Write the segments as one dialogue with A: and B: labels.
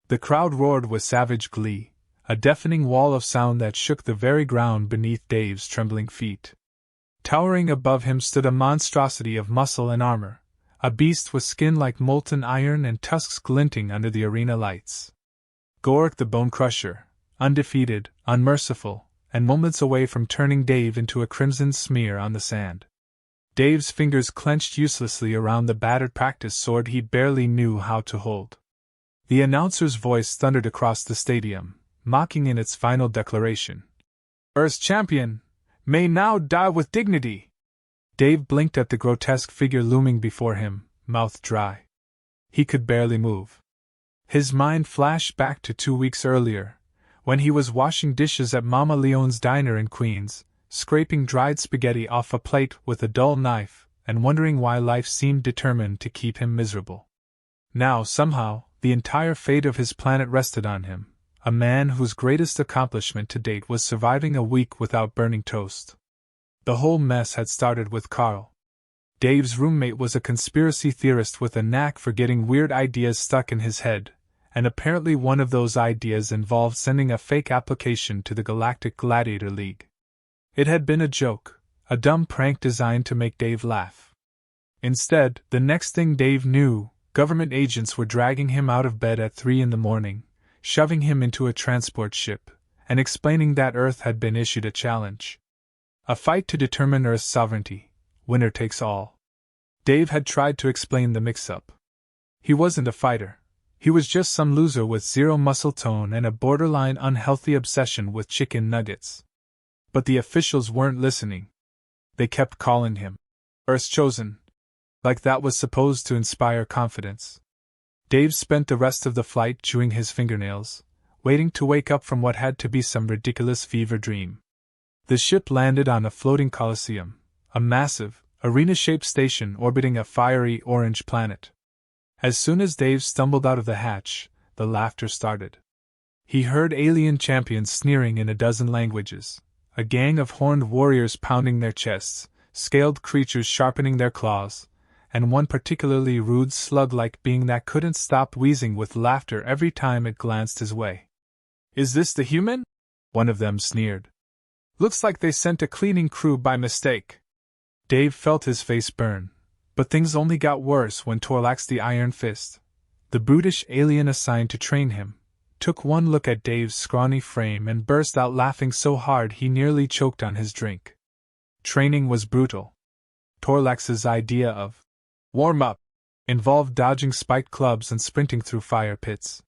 A: The crowd roared with savage glee, a deafening wall of sound that shook the very ground beneath Dave's trembling feet. Towering above him stood a monstrosity of muscle and armor, a beast with skin like molten iron and tusks glinting under the arena lights. Goric the Bone Crusher, undefeated, unmerciful, and moments away from turning Dave into a crimson smear on the sand. Dave's fingers clenched uselessly around the battered practice sword he barely knew how to hold. The announcer's voice thundered across the stadium, mocking in its final declaration. Earth's champion may now die with dignity. Dave blinked at the grotesque figure looming before him, mouth dry. He could barely move. His mind flashed back to 2 weeks earlier, when he was washing dishes at Mama Leone's diner in Queens, scraping dried spaghetti off a plate with a dull knife, and wondering why life seemed determined to keep him miserable. Now, somehow, the entire fate of his planet rested on him, a man whose greatest accomplishment to date was surviving a week without burning toast. The whole mess had started with Carl. Dave's roommate was a conspiracy theorist with a knack for getting weird ideas stuck in his head, and apparently one of those ideas involved sending a fake application to the Galactic Gladiator League. It had been a joke, a dumb prank designed to make Dave laugh. Instead, the next thing Dave knew, government agents were dragging him out of bed at 3 a.m, shoving him into a transport ship, and explaining that Earth had been issued a challenge. A fight to determine Earth's sovereignty, winner takes all. Dave had tried to explain the mix-up. He wasn't a fighter. He was just some loser with zero muscle tone and a borderline unhealthy obsession with chicken nuggets. But the officials weren't listening. They kept calling him Earth's Chosen, like that was supposed to inspire confidence. Dave spent the rest of the flight chewing his fingernails, waiting to wake up from what had to be some ridiculous fever dream. The ship landed on a floating coliseum, a massive, arena-shaped station orbiting a fiery orange planet. As soon as Dave stumbled out of the hatch, the laughter started. He heard alien champions sneering in a dozen languages, a gang of horned warriors pounding their chests, scaled creatures sharpening their claws, and one particularly rude slug-like being that couldn't stop wheezing with laughter every time it glanced his way. "Is this the human?" one of them sneered. "Looks like they sent a cleaning crew by mistake." Dave felt his face burn, but things only got worse when Torlax the Iron Fist, the brutish alien assigned to train him, took one look at Dave's scrawny frame and burst out laughing so hard he nearly choked on his drink. Training was brutal. Torlax's idea of warm-up involved dodging spiked clubs and sprinting through fire pits.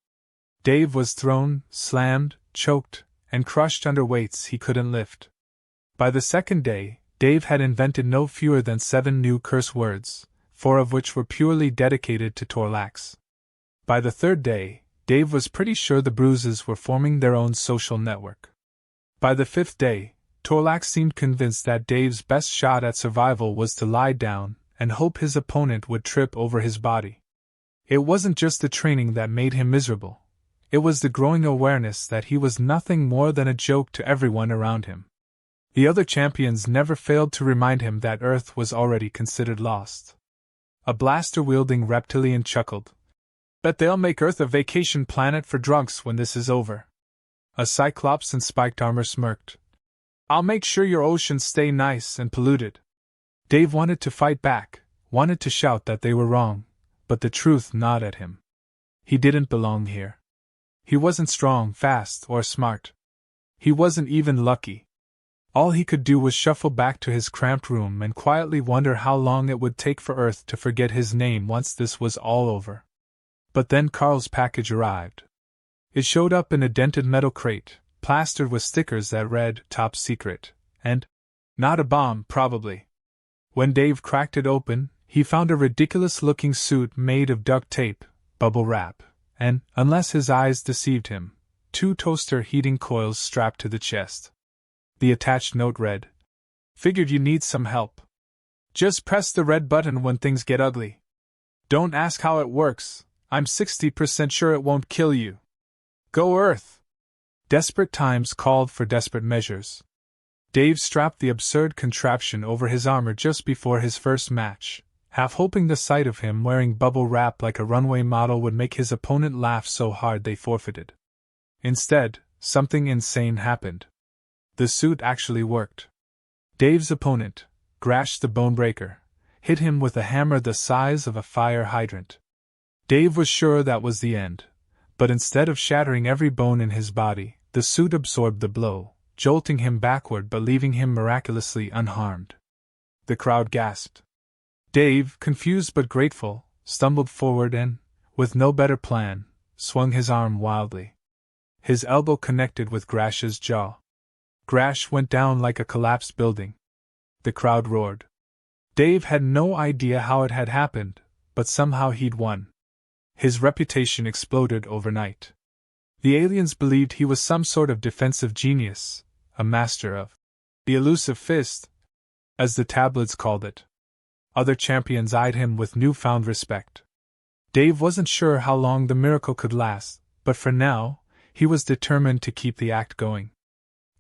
A: Dave was thrown, slammed, choked, and crushed under weights he couldn't lift. By the second day, Dave had invented no fewer than 7 new curse words, 4 of which were purely dedicated to Torlax. By the third day, Dave was pretty sure the bruises were forming their own social network. By the 5th day, Torlax seemed convinced that Dave's best shot at survival was to lie down and hope his opponent would trip over his body. It wasn't just the training that made him miserable. It was the growing awareness that he was nothing more than a joke to everyone around him. The other champions never failed to remind him that Earth was already considered lost. A blaster-wielding reptilian chuckled. "Bet they'll make Earth a vacation planet for drunks when this is over." A cyclops in spiked armor smirked. "I'll make sure your oceans stay nice and polluted." Dave wanted to fight back, wanted to shout that they were wrong, but the truth gnawed at him. He didn't belong here. He wasn't strong, fast, or smart. He wasn't even lucky. All he could do was shuffle back to his cramped room and quietly wonder how long it would take for Earth to forget his name once this was all over. But then Carl's package arrived. It showed up in a dented metal crate, plastered with stickers that read, "Top Secret," and, "Not a bomb, probably." When Dave cracked it open, he found a ridiculous-looking suit made of duct tape, bubble wrap, and, unless his eyes deceived him, 2 toaster heating coils strapped to the chest. The attached note read, "Figured you need some help. Just press the red button when things get ugly. Don't ask how it works, I'm 60% sure it won't kill you. Go Earth!" Desperate times called for desperate measures. Dave strapped the absurd contraption over his armor just before his first match, half hoping the sight of him wearing bubble wrap like a runway model would make his opponent laugh so hard they forfeited. Instead, something insane happened. The suit actually worked. Dave's opponent, Grash the Bonebreaker, hit him with a hammer the size of a fire hydrant. Dave was sure that was the end, but instead of shattering every bone in his body, the suit absorbed the blow, jolting him backward but leaving him miraculously unharmed. The crowd gasped. Dave, confused but grateful, stumbled forward and, with no better plan, swung his arm wildly. His elbow connected with Grash's jaw. Grash went down like a collapsed building. The crowd roared. Dave had no idea how it had happened, but somehow he'd won. His reputation exploded overnight. The aliens believed he was some sort of defensive genius, a master of the elusive fist, as the tabloids called it. Other champions eyed him with newfound respect. Dave wasn't sure how long the miracle could last, but for now, he was determined to keep the act going.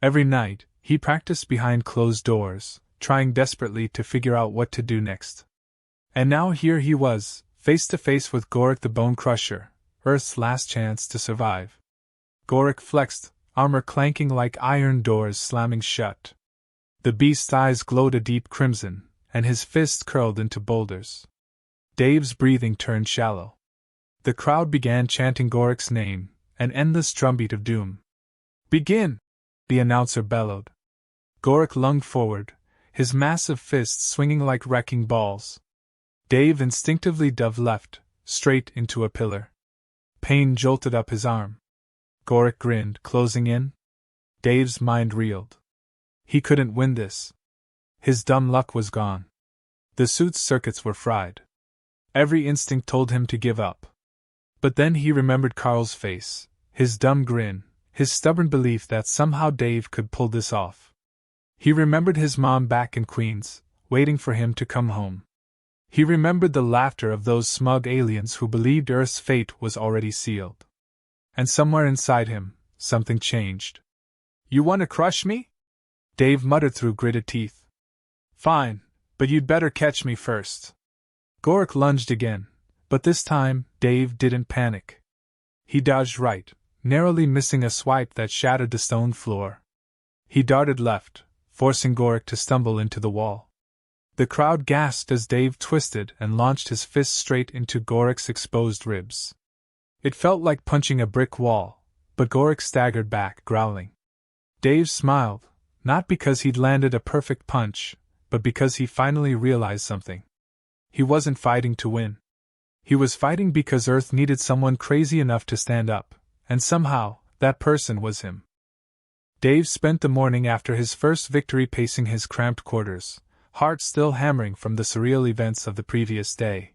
A: Every night, he practiced behind closed doors, trying desperately to figure out what to do next. And now here he was, face to face with Goric the Bone Crusher, Earth's last chance to survive. Goric flexed, armor clanking like iron doors slamming shut. The beast's eyes glowed a deep crimson, and his fists curled into boulders. Dave's breathing turned shallow. The crowd began chanting Goric's name, an endless drumbeat of doom. "Begin!" the announcer bellowed. Goric lunged forward, his massive fists swinging like wrecking balls. Dave instinctively dove left, straight into a pillar. Pain jolted up his arm. Goric grinned, closing in. Dave's mind reeled. He couldn't win this. His dumb luck was gone. The suit's circuits were fried. Every instinct told him to give up. But then he remembered Carl's face, his dumb grin, his stubborn belief that somehow Dave could pull this off. He remembered his mom back in Queens, waiting for him to come home. He remembered the laughter of those smug aliens who believed Earth's fate was already sealed. And somewhere inside him, something changed. "You want to crush me?" Dave muttered through gritted teeth. "Fine, but you'd better catch me first." Goric lunged again, but this time, Dave didn't panic. He dodged right, narrowly missing a swipe that shattered the stone floor. He darted left, forcing Goric to stumble into the wall. The crowd gasped as Dave twisted and launched his fist straight into Goric's exposed ribs. It felt like punching a brick wall, but Goric staggered back, growling. Dave smiled, not because he'd landed a perfect punch, but because he finally realized something. He wasn't fighting to win. He was fighting because Earth needed someone crazy enough to stand up, and somehow, that person was him. Dave spent the morning after his first victory pacing his cramped quarters, heart still hammering from the surreal events of the previous day.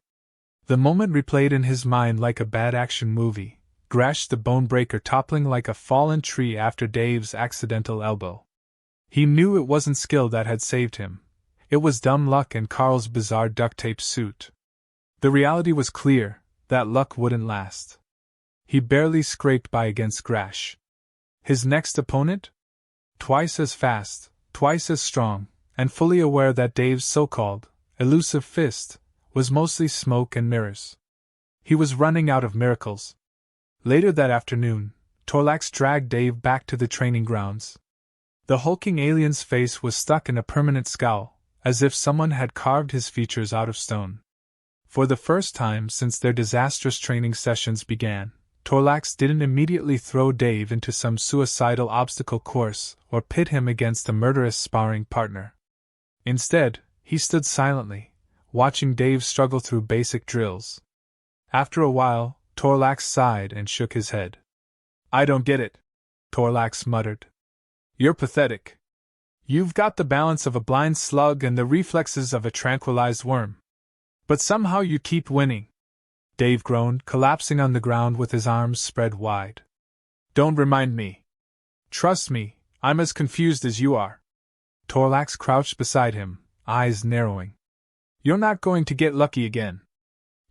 A: The moment replayed in his mind like a bad action movie, Grash the Bonebreaker toppling like a fallen tree after Dave's accidental elbow. He knew it wasn't skill that had saved him. It was dumb luck and Carl's bizarre duct-tape suit. The reality was clear, that luck wouldn't last. He barely scraped by against Grash. His next opponent? Twice as fast, twice as strong, and fully aware that Dave's so-called elusive fist was mostly smoke and mirrors. He was running out of miracles. Later that afternoon, Torlax dragged Dave back to the training grounds. The hulking alien's face was stuck in a permanent scowl, as if someone had carved his features out of stone. For the first time since their disastrous training sessions began, Torlax didn't immediately throw Dave into some suicidal obstacle course or pit him against a murderous sparring partner. Instead, he stood silently, watching Dave struggle through basic drills. After a while, Torlax sighed and shook his head. "I don't get it," Torlax muttered. "You're pathetic. You've got the balance of a blind slug and the reflexes of a tranquilized worm. But somehow you keep winning." Dave groaned, collapsing on the ground with his arms spread wide. "Don't remind me. Trust me, I'm as confused as you are." Torlax crouched beside him, eyes narrowing. "You're not going to get lucky again.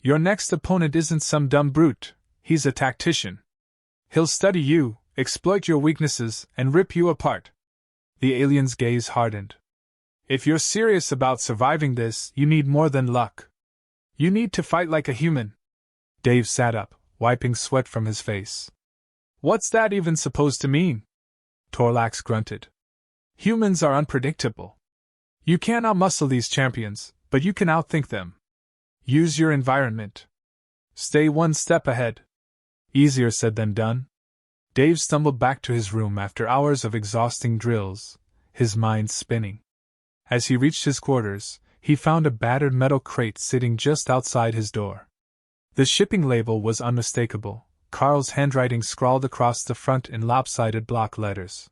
A: Your next opponent isn't some dumb brute, he's a tactician. He'll study you, exploit your weaknesses, and rip you apart." The alien's gaze hardened. "If you're serious about surviving this, you need more than luck. You need to fight like a human. Dave sat up, wiping sweat from his face. What's that even supposed to mean? Torlax grunted. Humans are unpredictable. You can't outmuscle these champions, but you can outthink them. Use your environment. Stay one step ahead. Easier said than done. Dave stumbled back to his room after hours of exhausting drills, his mind spinning. As he reached his quarters, he found a battered metal crate sitting just outside his door. The shipping label was unmistakable, Carl's handwriting scrawled across the front in lopsided block letters.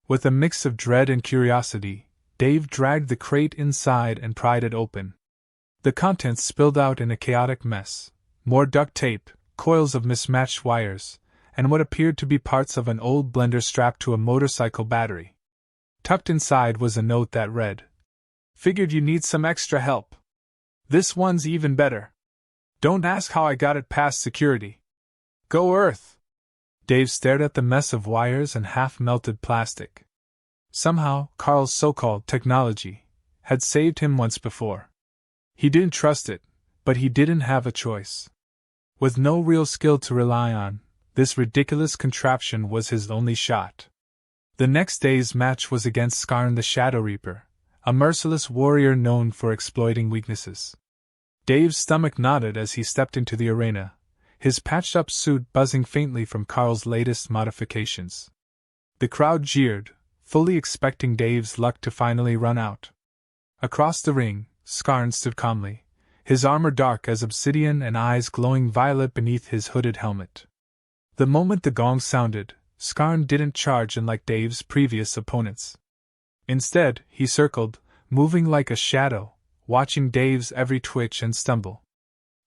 A: With a mix of dread and curiosity, Dave dragged the crate inside and pried it open. The contents spilled out in a chaotic mess: more duct tape, coils of mismatched wires, and what appeared to be parts of an old blender strapped to a motorcycle battery. Tucked inside was a note that read, "Figured you need some extra help. This one's even better. Don't ask how I got it past security. Go Earth." Dave stared at the mess of wires and half-melted plastic. Somehow, Carl's so-called technology had saved him once before. He didn't trust it, but he didn't have a choice. With no real skill to rely on, this ridiculous contraption was his only shot. The next day's match was against Skarn the Shadow Reaper, a merciless warrior known for exploiting weaknesses. Dave's stomach knotted as he stepped into the arena, his patched-up suit buzzing faintly from Carl's latest modifications. The crowd jeered, fully expecting Dave's luck to finally run out. Across the ring, Skarn stood calmly, his armor dark as obsidian and eyes glowing violet beneath his hooded helmet. The moment the gong sounded, Skarn didn't charge in like Dave's previous opponents. Instead, he circled, moving like a shadow, watching Dave's every twitch and stumble.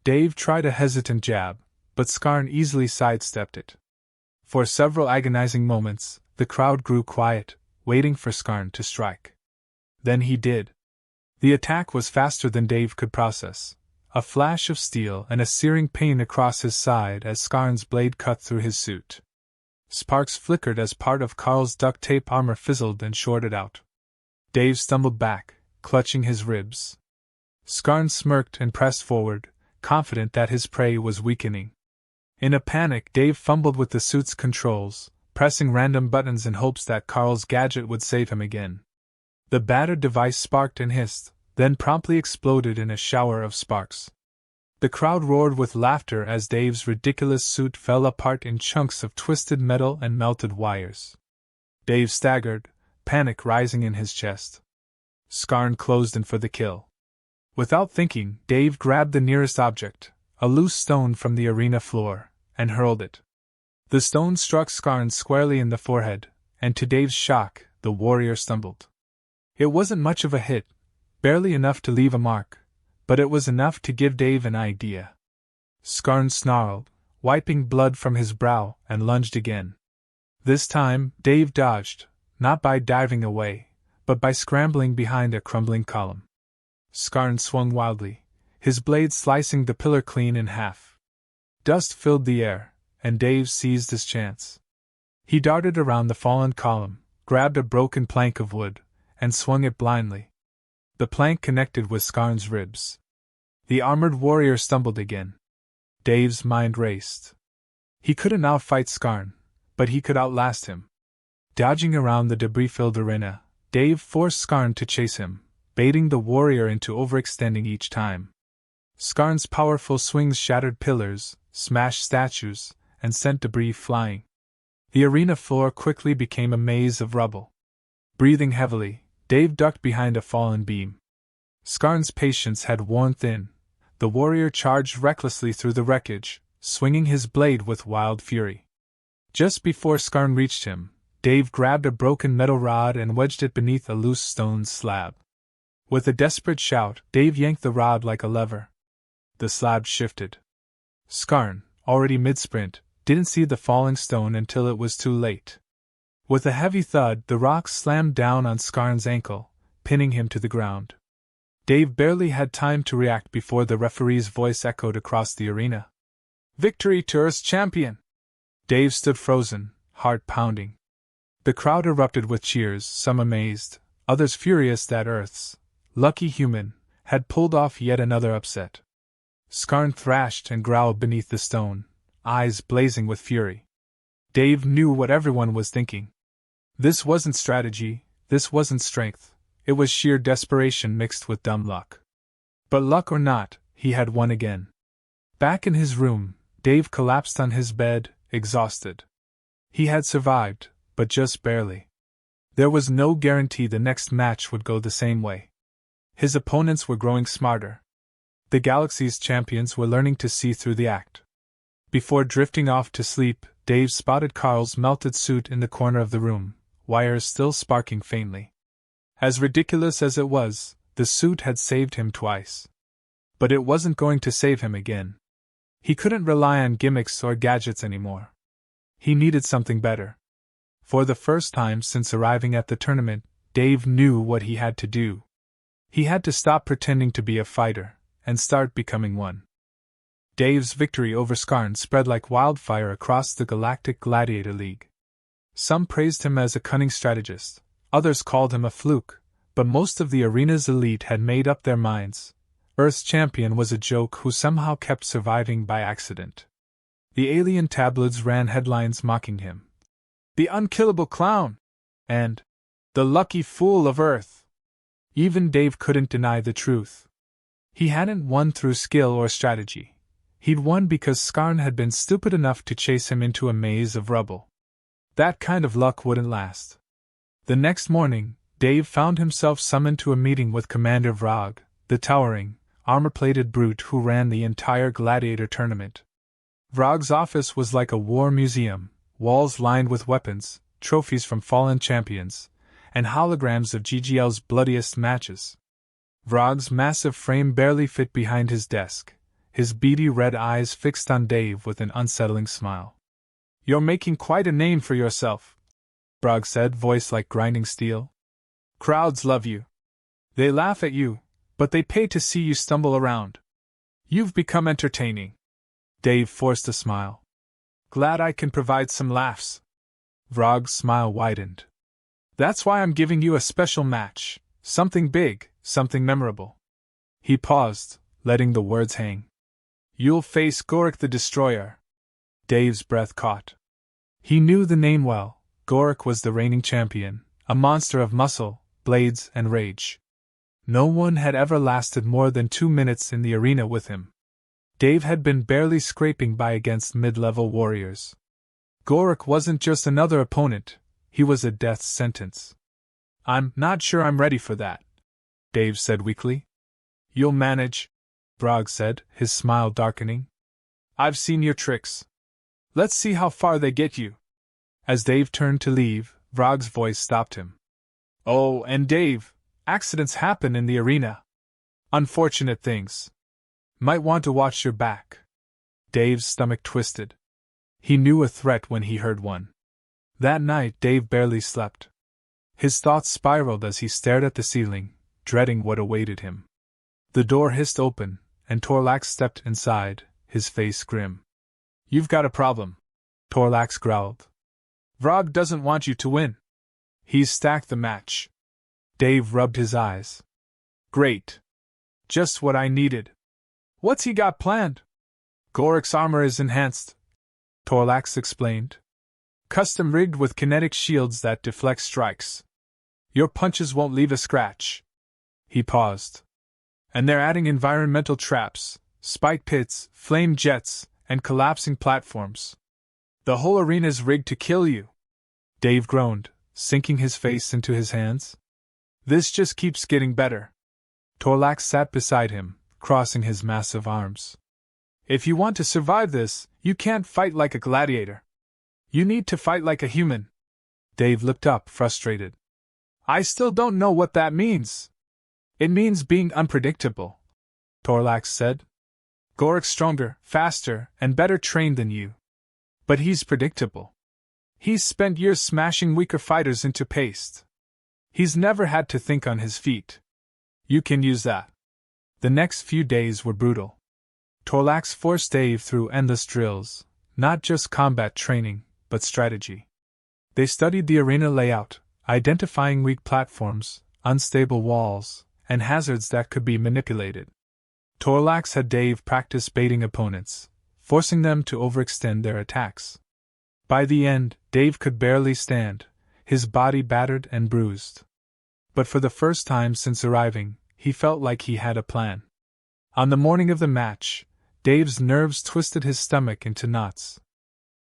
A: Dave tried a hesitant jab, but Skarn easily sidestepped it. For several agonizing moments, the crowd grew quiet, waiting for Skarn to strike. Then he did. The attack was faster than Dave could process, a flash of steel and a searing pain across his side as Skarn's blade cut through his suit. Sparks flickered as part of Carl's duct tape armor fizzled and shorted out. Dave stumbled back, clutching his ribs. Skarn smirked and pressed forward, confident that his prey was weakening. In a panic, Dave fumbled with the suit's controls, pressing random buttons in hopes that Carl's gadget would save him again. The battered device sparked and hissed, then promptly exploded in a shower of sparks. The crowd roared with laughter as Dave's ridiculous suit fell apart in chunks of twisted metal and melted wires. Dave staggered, panic rising in his chest. Skarn closed in for the kill. Without thinking, Dave grabbed the nearest object, a loose stone from the arena floor, and hurled it. The stone struck Skarn squarely in the forehead, and to Dave's shock, the warrior stumbled. It wasn't much of a hit, barely enough to leave a mark, but it was enough to give Dave an idea. Skarn snarled, wiping blood from his brow, and lunged again. This time, Dave dodged, not by diving away, but by scrambling behind a crumbling column. Skarn swung wildly, his blade slicing the pillar clean in half. Dust filled the air, and Dave seized his chance. He darted around the fallen column, grabbed a broken plank of wood, and swung it blindly. The plank connected with Skarn's ribs. The armored warrior stumbled again. Dave's mind raced. He couldn't outfight Skarn, but he could outlast him. Dodging around the debris-filled arena, Dave forced Skarn to chase him, baiting the warrior into overextending each time. Skarn's powerful swings shattered pillars, smashed statues, and sent debris flying. The arena floor quickly became a maze of rubble. Breathing heavily, Dave ducked behind a fallen beam. Skarn's patience had worn thin. The warrior charged recklessly through the wreckage, swinging his blade with wild fury. Just before Skarn reached him, Dave grabbed a broken metal rod and wedged it beneath a loose stone slab. With a desperate shout, Dave yanked the rod like a lever. The slab shifted. Skarn, already mid-sprint, didn't see the falling stone until it was too late. With a heavy thud, the rock slammed down on Skarn's ankle, pinning him to the ground. Dave barely had time to react before the referee's voice echoed across the arena. "Victory to Earth's champion!" Dave stood frozen, heart pounding. The crowd erupted with cheers, some amazed, others furious that Earth's lucky human had pulled off yet another upset. Skarn thrashed and growled beneath the stone, eyes blazing with fury. Dave knew what everyone was thinking. This wasn't strategy, this wasn't strength, it was sheer desperation mixed with dumb luck. But luck or not, he had won again. Back in his room, Dave collapsed on his bed, exhausted. He had survived, but just barely. There was no guarantee the next match would go the same way. His opponents were growing smarter. The galaxy's champions were learning to see through the act. Before drifting off to sleep, Dave spotted Carl's melted suit in the corner of the room, wires still sparking faintly. As ridiculous as it was, the suit had saved him twice. But it wasn't going to save him again. He couldn't rely on gimmicks or gadgets anymore. He needed something better. For the first time since arriving at the tournament, Dave knew what he had to do. He had to stop pretending to be a fighter, and start becoming one. Dave's victory over Skarn spread like wildfire across the Galactic Gladiator League. Some praised him as a cunning strategist, others called him a fluke, but most of the arena's elite had made up their minds. Earth's champion was a joke who somehow kept surviving by accident. The alien tabloids ran headlines mocking him. The unkillable clown! And the lucky fool of Earth! Even Dave couldn't deny the truth. He hadn't won through skill or strategy. He'd won because Skarn had been stupid enough to chase him into a maze of rubble. That kind of luck wouldn't last. The next morning, Dave found himself summoned to a meeting with Commander Vrag, the towering, armor-plated brute who ran the entire Gladiator tournament. Vrag's office was like a war museum, walls lined with weapons, trophies from fallen champions, and holograms of GGL's bloodiest matches. Vrag's massive frame barely fit behind his desk, his beady red eyes fixed on Dave with an unsettling smile. "You're making quite a name for yourself," Vrag said, voice like grinding steel. "Crowds love you. They laugh at you, but they pay to see you stumble around. You've become entertaining." Dave forced a smile. "Glad I can provide some laughs." Vrag's smile widened. "That's why I'm giving you a special match, something big, something memorable." He paused, letting the words hang. "You'll face Goric the Destroyer." Dave's breath caught. He knew the name well. Goric was the reigning champion, a monster of muscle, blades, and rage. No one had ever lasted more than 2 minutes in the arena with him. Dave had been barely scraping by against mid-level warriors. Goric wasn't just another opponent, he was a death sentence. "I'm not sure I'm ready for that," Dave said weakly. "You'll manage," Vrag said, his smile darkening. "I've seen your tricks. Let's see how far they get you." As Dave turned to leave, Vrag's voice stopped him. "Oh, and Dave, accidents happen in the arena. Unfortunate things. Might want to watch your back." Dave's stomach twisted. He knew a threat when he heard one. That night Dave barely slept. His thoughts spiraled as he stared at the ceiling, dreading what awaited him. The door hissed open, and Torlax stepped inside, his face grim. "You've got a problem," Torlax growled. "Vrag doesn't want you to win. He's stacked the match." Dave rubbed his eyes. "Great. Just what I needed. What's he got planned?" "Goric's armor is enhanced," Torlax explained. "Custom rigged with kinetic shields that deflect strikes. Your punches won't leave a scratch." He paused. "And they're adding environmental traps, spike pits, flame jets, and collapsing platforms. The whole arena's rigged to kill you." Dave groaned, sinking his face into his hands. "This just keeps getting better." Torlax sat beside him, crossing his massive arms. "If you want to survive this, you can't fight like a gladiator. You need to fight like a human." Dave looked up, frustrated. "I still don't know what that means." "It means being unpredictable," Torlax said. "Goric's stronger, faster, and better trained than you. But he's predictable. He's spent years smashing weaker fighters into paste. He's never had to think on his feet. You can use that." The next few days were brutal. Torlax forced Dave through endless drills, not just combat training, but strategy. They studied the arena layout, identifying weak platforms, unstable walls, and hazards that could be manipulated. Torlax had Dave practice baiting opponents, forcing them to overextend their attacks. By the end, Dave could barely stand, his body battered and bruised. But for the first time since arriving, he felt like he had a plan. On the morning of the match, Dave's nerves twisted his stomach into knots.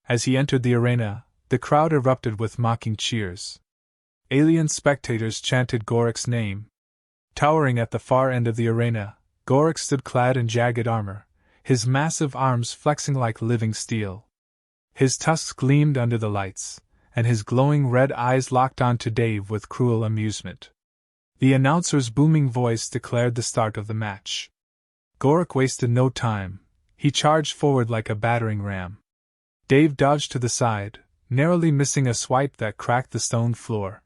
A: As he entered the arena, the crowd erupted with mocking cheers. Alien spectators chanted Goric's name. Towering at the far end of the arena, Goric stood clad in jagged armor, his massive arms flexing like living steel. His tusks gleamed under the lights, and his glowing red eyes locked onto Dave with cruel amusement. The announcer's booming voice declared the start of the match. Goric wasted no time. He charged forward like a battering ram. Dave dodged to the side, narrowly missing a swipe that cracked the stone floor.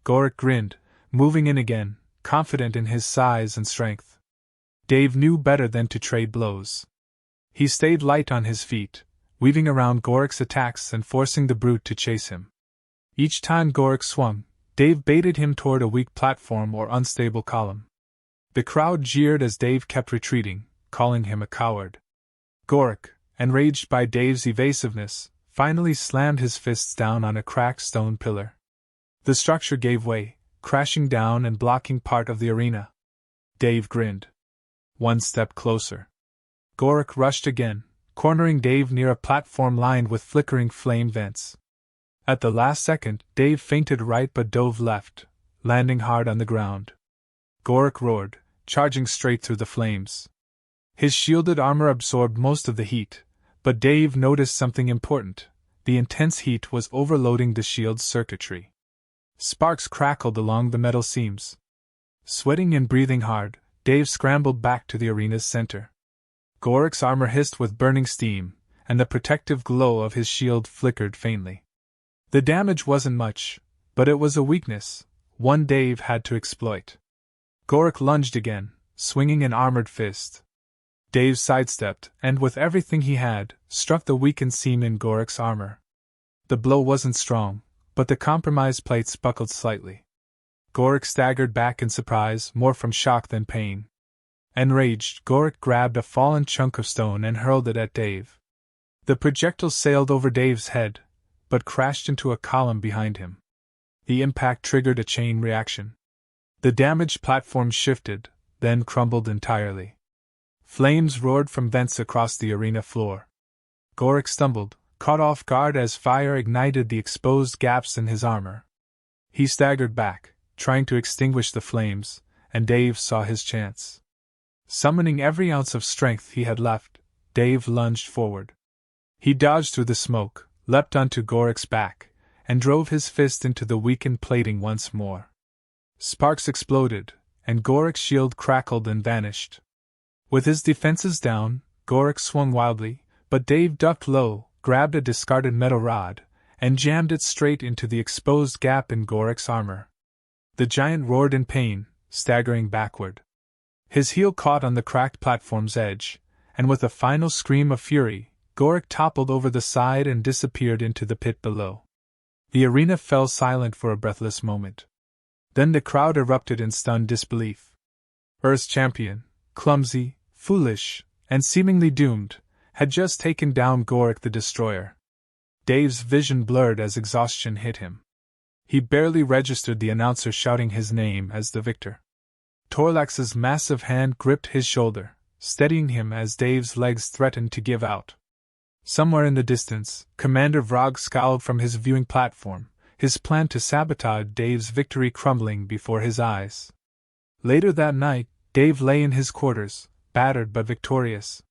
A: Goric grinned, moving in again, confident in his size and strength. Dave knew better than to trade blows. He stayed light on his feet, weaving around Goric's attacks and forcing the brute to chase him. Each time Goric swung, Dave baited him toward a weak platform or unstable column. The crowd jeered as Dave kept retreating, calling him a coward. Goric, enraged by Dave's evasiveness, finally slammed his fists down on a cracked stone pillar. The structure gave way, crashing down and blocking part of the arena. Dave grinned. One step closer. Goric rushed again, cornering Dave near a platform lined with flickering flame vents. At the last second, Dave feinted right but dove left, landing hard on the ground. Goric roared, charging straight through the flames. His shielded armor absorbed most of the heat, but Dave noticed something important. The intense heat was overloading the shield's circuitry. Sparks crackled along the metal seams. Sweating and breathing hard, Dave scrambled back to the arena's center. Goric's armor hissed with burning steam, and the protective glow of his shield flickered faintly. The damage wasn't much, but it was a weakness, one Dave had to exploit. Goric lunged again, swinging an armored fist. Dave sidestepped and, with everything he had, struck the weakened seam in Goric's armor. The blow wasn't strong, but the compromised plates buckled slightly. Goric staggered back in surprise, more from shock than pain. Enraged, Goric grabbed a fallen chunk of stone and hurled it at Dave. The projectile sailed over Dave's head, but crashed into a column behind him. The impact triggered a chain reaction. The damaged platform shifted, then crumbled entirely. Flames roared from vents across the arena floor. Goric stumbled, caught off guard as fire ignited the exposed gaps in his armor. He staggered back, trying to extinguish the flames, and Dave saw his chance. Summoning every ounce of strength he had left, Dave lunged forward. He dodged through the smoke, leapt onto Goric's back, and drove his fist into the weakened plating once more. Sparks exploded, and Goric's shield crackled and vanished. With his defenses down, Goric swung wildly, but Dave ducked low, grabbed a discarded metal rod, and jammed it straight into the exposed gap in Goric's armor. The giant roared in pain, staggering backward. His heel caught on the cracked platform's edge, and with a final scream of fury, Goric toppled over the side and disappeared into the pit below. The arena fell silent for a breathless moment. Then the crowd erupted in stunned disbelief. Earth's champion, clumsy, foolish, and seemingly doomed, had just taken down Goric the Destroyer. Dave's vision blurred as exhaustion hit him. He barely registered the announcer shouting his name as the victor. Torlax's massive hand gripped his shoulder, steadying him as Dave's legs threatened to give out. Somewhere in the distance, Commander Vrag scowled from his viewing platform, his plan to sabotage Dave's victory crumbling before his eyes. Later that night, Dave lay in his quarters, battered but victorious.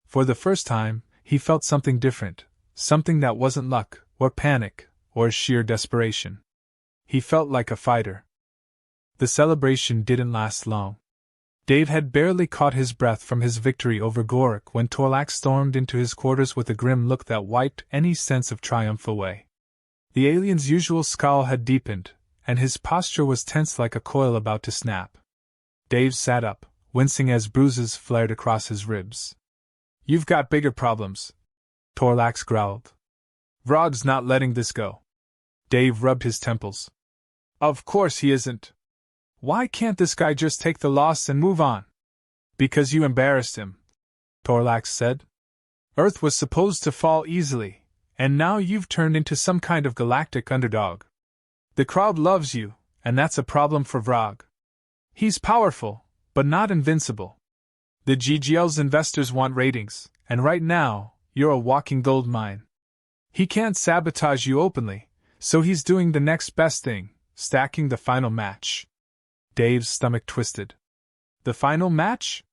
A: For the first time, he felt something different, something that wasn't luck, or panic, or sheer desperation. He felt like a fighter. The celebration didn't last long. Dave had barely caught his breath from his victory over Goric when Torlax stormed into his quarters with a grim look that wiped any sense of triumph away. The alien's usual scowl had deepened, and his posture was tense like a coil about to snap. Dave sat up, wincing as bruises flared across his ribs. "You've got bigger problems," Torlax growled. "Vrag's not letting this go." Dave rubbed his temples. "Of course he isn't. Why can't this guy just take the loss and move on?" Because you embarrassed him, Torlax said. Earth was supposed to fall easily, and now you've turned into some kind of galactic underdog. The crowd loves you, and that's a problem for Vrag. He's powerful, but not invincible. The GGL's investors want ratings, and right now, you're a walking gold mine. He can't sabotage you openly, so he's doing the next best thing, stacking the final match. Dave's stomach twisted. The final match?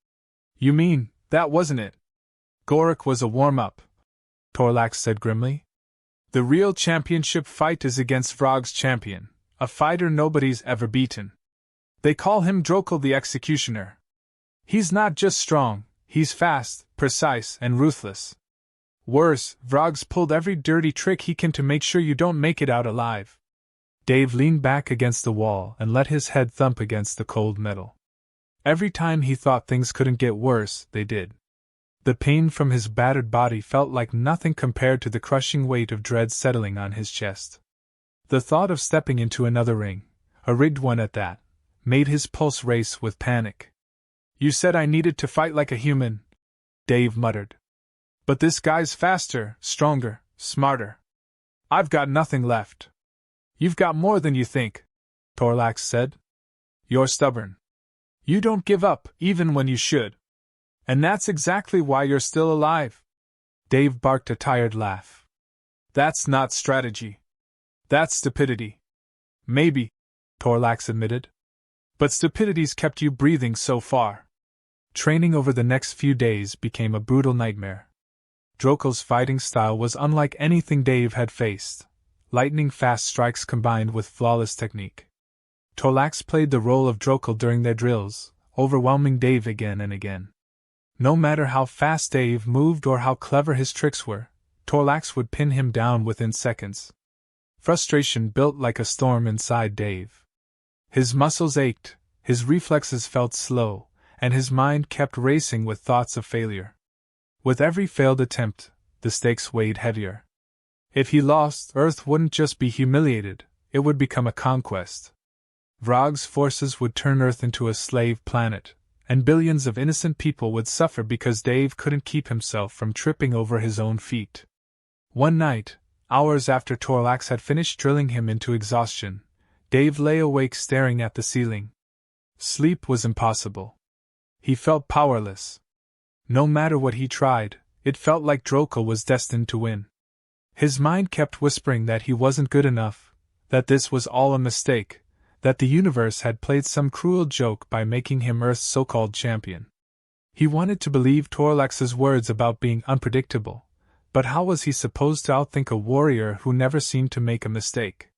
A: You mean, that wasn't it? Goric was a warm-up, Torlax said grimly. The real championship fight is against Vrag's champion, a fighter nobody's ever beaten. They call him Drokel the Executioner. He's not just strong, he's fast, precise, and ruthless. Worse, Vrag's pulled every dirty trick he can to make sure you don't make it out alive. Dave leaned back against the wall and let his head thump against the cold metal. Every time he thought things couldn't get worse, they did. The pain from his battered body felt like nothing compared to the crushing weight of dread settling on his chest. The thought of stepping into another ring, a rigged one at that, made his pulse race with panic. You said I needed to fight like a human, Dave muttered. But this guy's faster, stronger, smarter. I've got nothing left. You've got more than you think, Torlax said. You're stubborn. You don't give up, even when you should. And that's exactly why you're still alive. Dave barked a tired laugh. That's not strategy. That's stupidity. Maybe, Torlax admitted. But stupidity's kept you breathing so far. Training over the next few days became a brutal nightmare. Drokel's fighting style was unlike anything Dave had faced. Lightning-fast strikes combined with flawless technique. Torlax played the role of Drokel during their drills, overwhelming Dave again and again. No matter how fast Dave moved or how clever his tricks were, Torlax would pin him down within seconds. Frustration built like a storm inside Dave. His muscles ached, his reflexes felt slow, and his mind kept racing with thoughts of failure. With every failed attempt, the stakes weighed heavier. If he lost, Earth wouldn't just be humiliated, it would become a conquest. Vrag's forces would turn Earth into a slave planet, and billions of innocent people would suffer because Dave couldn't keep himself from tripping over his own feet. One night, hours after Torlax had finished drilling him into exhaustion, Dave lay awake staring at the ceiling. Sleep was impossible. He felt powerless. No matter what he tried, it felt like Drokel was destined to win. His mind kept whispering that he wasn't good enough, that this was all a mistake, that the universe had played some cruel joke by making him Earth's so-called champion. He wanted to believe Torlax's words about being unpredictable, but how was he supposed to outthink a warrior who never seemed to make a mistake?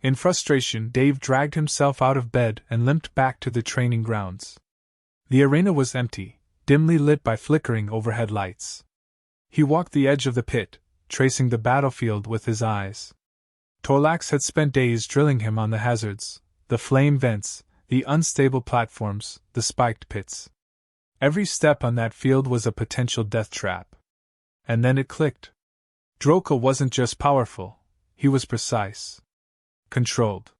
A: In frustration, Dave dragged himself out of bed and limped back to the training grounds. The arena was empty, dimly lit by flickering overhead lights. He walked the edge of the pit, tracing the battlefield with his eyes. Torlax had spent days drilling him on the hazards, the flame vents, the unstable platforms, the spiked pits. Every step on that field was a potential death trap. And then it clicked. Drokel wasn't just powerful, he was precise. Controlled.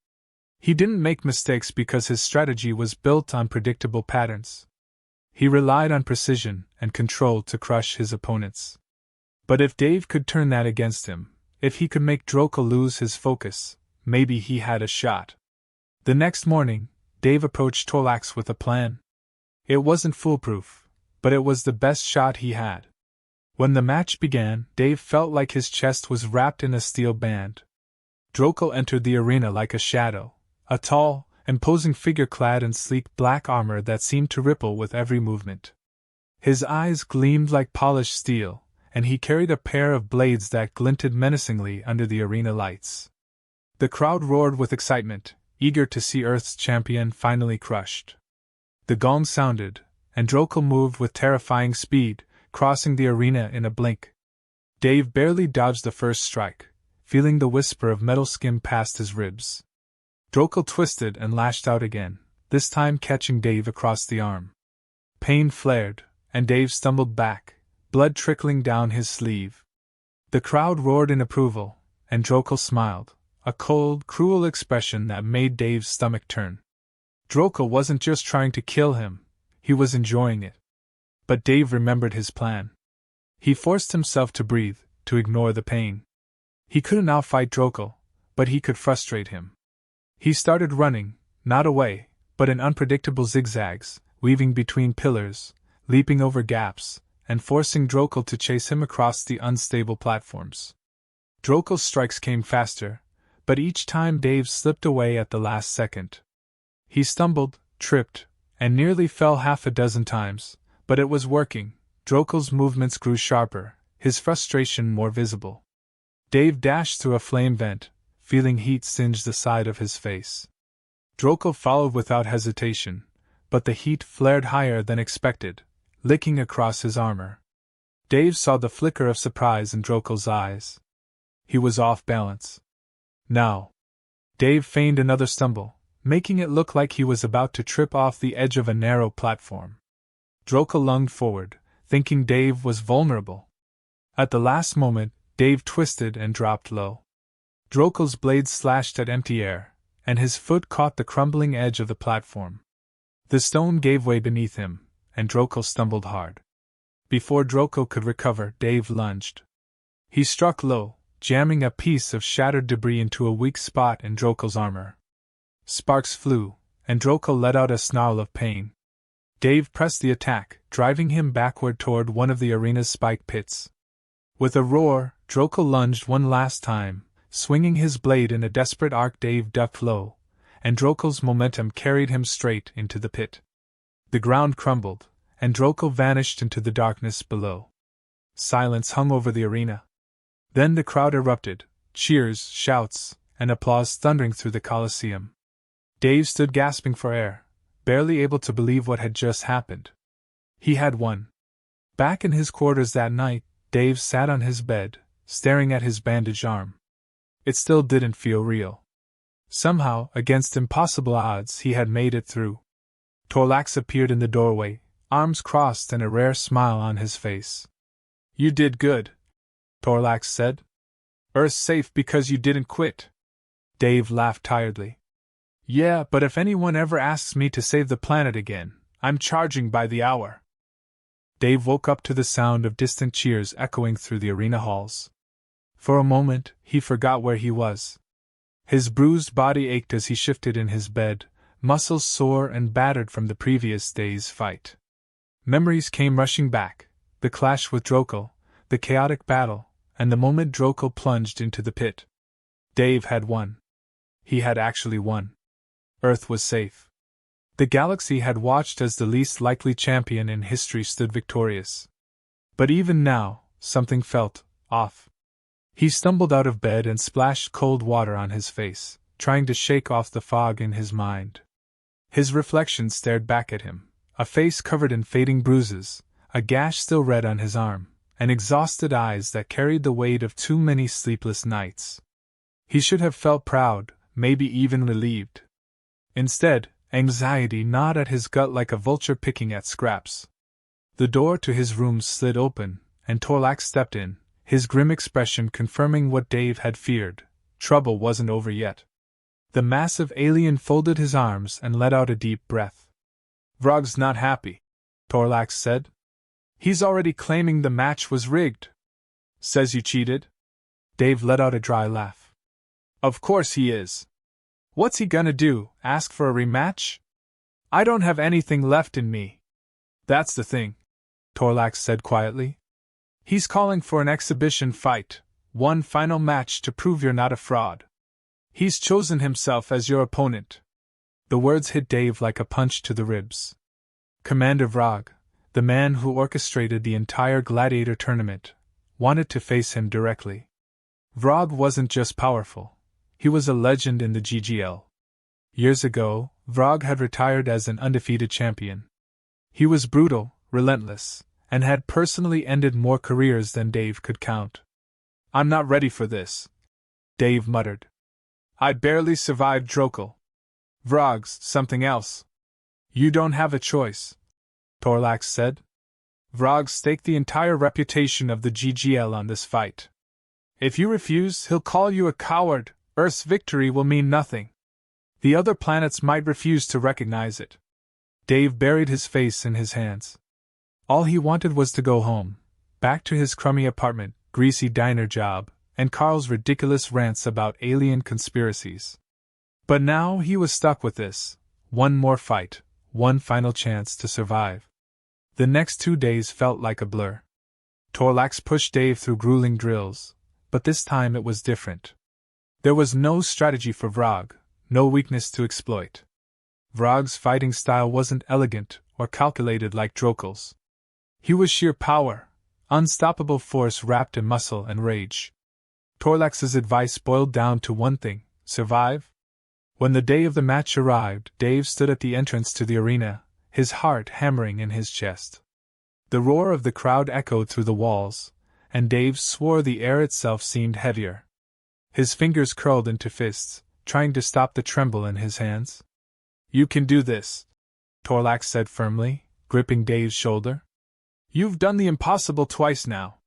A: He didn't make mistakes because his strategy was built on predictable patterns. He relied on precision and control to crush his opponents. But if Dave could turn that against him, if he could make Drokel lose his focus, maybe he had a shot. The next morning, Dave approached Torlax with a plan. It wasn't foolproof, but it was the best shot he had. When the match began, Dave felt like his chest was wrapped in a steel band. Drokel entered the arena like a shadow, a tall, imposing figure clad in sleek black armor that seemed to ripple with every movement. His eyes gleamed like polished steel, and he carried a pair of blades that glinted menacingly under the arena lights. The crowd roared with excitement, eager to see Earth's champion finally crushed. The gong sounded, and Drokel moved with terrifying speed, crossing the arena in a blink. Dave barely dodged the first strike, feeling the whisper of metal skim past his ribs. Drokel twisted and lashed out again, this time catching Dave across the arm. Pain flared, and Dave stumbled back, blood trickling down his sleeve. The crowd roared in approval, and Drokel smiled, a cold, cruel expression that made Dave's stomach turn. Drokel wasn't just trying to kill him, he was enjoying it. But Dave remembered his plan. He forced himself to breathe, to ignore the pain. He couldn't outfight Drokel, but he could frustrate him. He started running, not away, but in unpredictable zigzags, weaving between pillars, leaping over gaps, and forcing Drokel to chase him across the unstable platforms. Drokel's strikes came faster, but each time Dave slipped away at the last second. He stumbled, tripped, and nearly fell half a dozen times, but it was working. Drokel's movements grew sharper, his frustration more visible. Dave dashed through a flame vent, feeling heat singe the side of his face. Drokel followed without hesitation, but the heat flared higher than expected, licking across his armor. Dave saw the flicker of surprise in Drokel's eyes. He was off balance. Now. Dave feigned another stumble, making it look like he was about to trip off the edge of a narrow platform. Drokel lunged forward, thinking Dave was vulnerable. At the last moment, Dave twisted and dropped low. Drokel's blade slashed at empty air, and his foot caught the crumbling edge of the platform. The stone gave way beneath him, and Drokel stumbled hard. Before Drokel could recover, Dave lunged. He struck low, jamming a piece of shattered debris into a weak spot in Drokel's armor. Sparks flew, and Drokel let out a snarl of pain. Dave pressed the attack, driving him backward toward one of the arena's spike pits. With a roar, Drokel lunged one last time, swinging his blade in a desperate arc. Dave ducked low, and Drokel's momentum carried him straight into the pit. The ground crumbled, and Drokel vanished into the darkness below. Silence hung over the arena. Then the crowd erupted, cheers, shouts, and applause thundering through the Colosseum. Dave stood gasping for air, barely able to believe what had just happened. He had won. Back in his quarters that night, Dave sat on his bed, staring at his bandaged arm. It still didn't feel real. Somehow, against impossible odds, he had made it through. Torlax appeared in the doorway, arms crossed and a rare smile on his face. "You did good," Torlax said. "Earth's safe because you didn't quit." Dave laughed tiredly. "Yeah, but if anyone ever asks me to save the planet again, I'm charging by the hour." Dave woke up to the sound of distant cheers echoing through the arena halls. For a moment, he forgot where he was. His bruised body ached as he shifted in his bed, muscles sore and battered from the previous day's fight. Memories came rushing back, the clash with Drokel, the chaotic battle, and the moment Drokel plunged into the pit. Dave had won. He had actually won. Earth was safe. The galaxy had watched as the least likely champion in history stood victorious. But even now, something felt off. He stumbled out of bed and splashed cold water on his face, trying to shake off the fog in his mind. His reflection stared back at him, a face covered in fading bruises, a gash still red on his arm, and exhausted eyes that carried the weight of too many sleepless nights. He should have felt proud, maybe even relieved. Instead, anxiety gnawed at his gut like a vulture picking at scraps. The door to his room slid open, and Torlax stepped in, his grim expression confirming what Dave had feared. Trouble wasn't over yet. The massive alien folded his arms and let out a deep breath. "Vrag's not happy," Torlax said. "He's already claiming the match was rigged." "Says you cheated?" Dave let out a dry laugh. "Of course he is. What's he gonna do, ask for a rematch? I don't have anything left in me." "That's the thing," Torlax said quietly. "He's calling for an exhibition fight, one final match to prove you're not a fraud. He's chosen himself as your opponent." The words hit Dave like a punch to the ribs. Commander Vrag, the man who orchestrated the entire Gladiator tournament, wanted to face him directly. Vrag wasn't just powerful. He was a legend in the GGL. Years ago, Vrag had retired as an undefeated champion. He was brutal, relentless, and had personally ended more careers than Dave could count. "I'm not ready for this," Dave muttered. "I barely survived Drokel. Vrag's something else." "You don't have a choice," Torlax said. "Vrag staked the entire reputation of the GGL on this fight. If you refuse, he'll call you a coward. Earth's victory will mean nothing. The other planets might refuse to recognize it." Dave buried his face in his hands. All he wanted was to go home, back to his crummy apartment, greasy diner job, and Carl's ridiculous rants about alien conspiracies. But now he was stuck with this. One more fight, one final chance to survive. The next 2 days felt like a blur. Torlax pushed Dave through grueling drills, but this time it was different. There was no strategy for Vrag, no weakness to exploit. Vrag's fighting style wasn't elegant or calculated like Drokel's. He was sheer power, unstoppable force wrapped in muscle and rage. Torlax's advice boiled down to one thing: survive. When the day of the match arrived, Dave stood at the entrance to the arena, his heart hammering in his chest. The roar of the crowd echoed through the walls, and Dave swore the air itself seemed heavier. His fingers curled into fists, trying to stop the tremble in his hands. "You can do this," Torlax said firmly, gripping Dave's shoulder. "You've done the impossible twice now.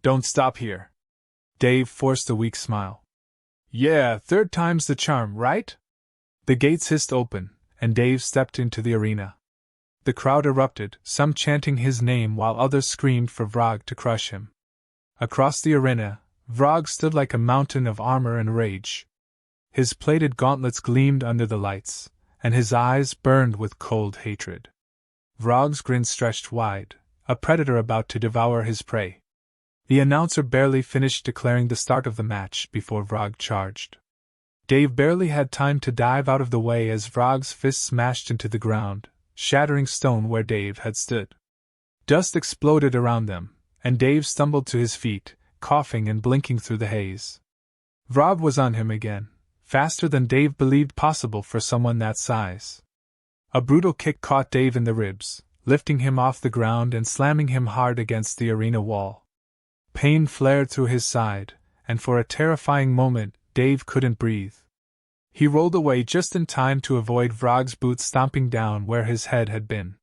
A: Don't stop here." Dave forced a weak smile. "Yeah, third time's the charm, right?" The gates hissed open, and Dave stepped into the arena. The crowd erupted, some chanting his name while others screamed for Vrag to crush him. Across the arena, Vrag stood like a mountain of armor and rage. His plated gauntlets gleamed under the lights, and his eyes burned with cold hatred. Vrag's grin stretched wide, a predator about to devour his prey. The announcer barely finished declaring the start of the match before Vrag charged. Dave barely had time to dive out of the way as Vrag's fist smashed into the ground, shattering stone where Dave had stood. Dust exploded around them, and Dave stumbled to his feet, coughing and blinking through the haze. Vrag was on him again, faster than Dave believed possible for someone that size. A brutal kick caught Dave in the ribs, lifting him off the ground and slamming him hard against the arena wall. Pain flared through his side, and for a terrifying moment, Dave couldn't breathe. He rolled away just in time to avoid Vrag's boot stomping down where his head had been.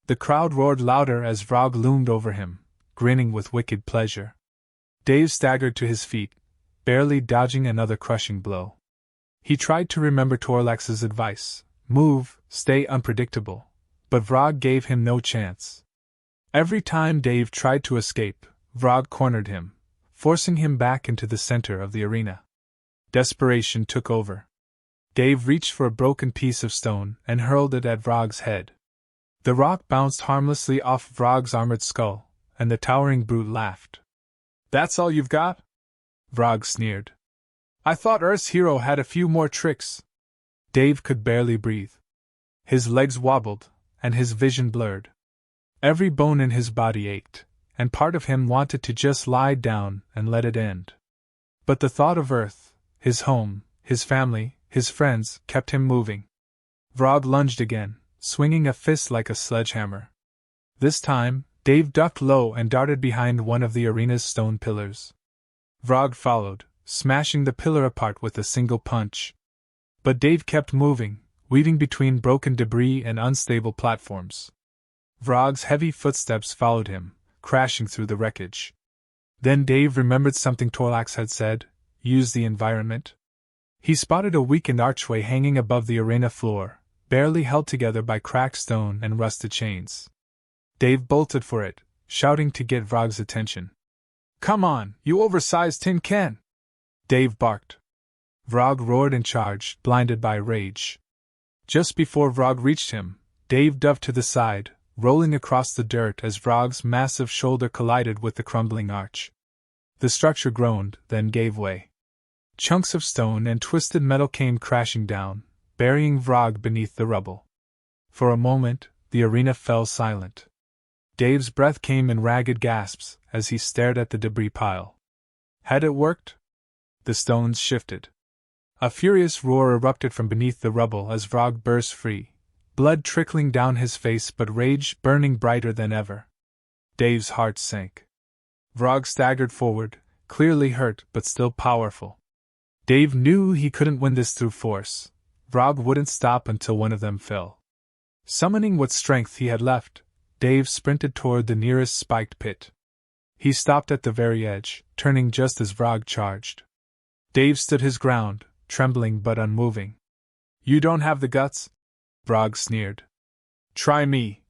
A: The crowd roared louder as Vrag loomed over him, grinning with wicked pleasure. Dave staggered to his feet, barely dodging another crushing blow. He tried to remember Torlax's advice: move, stay unpredictable, but Vrag gave him no chance. Every time Dave tried to escape, Vrag cornered him, forcing him back into the center of the arena. Desperation took over. Dave reached for a broken piece of stone and hurled it at Vrag's head. The rock bounced harmlessly off Vrag's armored skull, and the towering brute laughed. "That's all you've got?" Vrag sneered. "I thought Earth's hero had a few more tricks." Dave could barely breathe. His legs wobbled, and his vision blurred. Every bone in his body ached, and part of him wanted to just lie down and let it end. But the thought of Earth, his home, his family, his friends, kept him moving. Vrag lunged again, swinging a fist like a sledgehammer. This time, Dave ducked low and darted behind one of the arena's stone pillars. Vrag followed, smashing the pillar apart with a single punch. But Dave kept moving, weaving between broken debris and unstable platforms. Vrag's heavy footsteps followed him, crashing through the wreckage. Then Dave remembered something Torlax had said: use the environment. He spotted a weakened archway hanging above the arena floor, barely held together by cracked stone and rusted chains. Dave bolted for it, shouting to get Vrag's attention. "Come on, you oversized tin can!" Dave barked. Vrag roared and charged, blinded by rage. Just before Vrag reached him, Dave dove to the side, rolling across the dirt as Vrag's massive shoulder collided with the crumbling arch. The structure groaned, then gave way. Chunks of stone and twisted metal came crashing down, burying Vrag beneath the rubble. For a moment, the arena fell silent. Dave's breath came in ragged gasps as he stared at the debris pile. Had it worked? The stones shifted. A furious roar erupted from beneath the rubble as Vrag burst free, blood trickling down his face but rage burning brighter than ever. Dave's heart sank. Vrag staggered forward, clearly hurt but still powerful. Dave knew he couldn't win this through force. Vrag wouldn't stop until one of them fell. Summoning what strength he had left, Dave sprinted toward the nearest spiked pit. He stopped at the very edge, turning just as Vrag charged. Dave stood his ground, trembling but unmoving. "You don't have the guts?" Vrag sneered. "Try me,"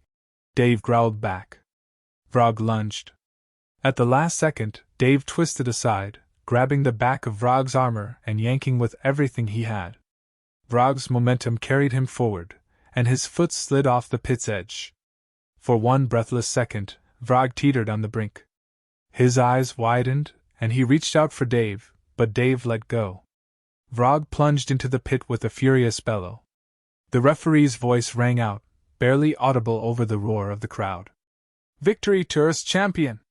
A: Dave growled back. Vrag lunged. At the last second, Dave twisted aside, grabbing the back of Vrag's armor and yanking with everything he had. Vrag's momentum carried him forward, and his foot slid off the pit's edge. For one breathless second, Vrag teetered on the brink. His eyes widened, and he reached out for Dave, but Dave let go. Vrag plunged into the pit with a furious bellow. The referee's voice rang out, barely audible over the roar of the crowd. "Victory to Earth's champion!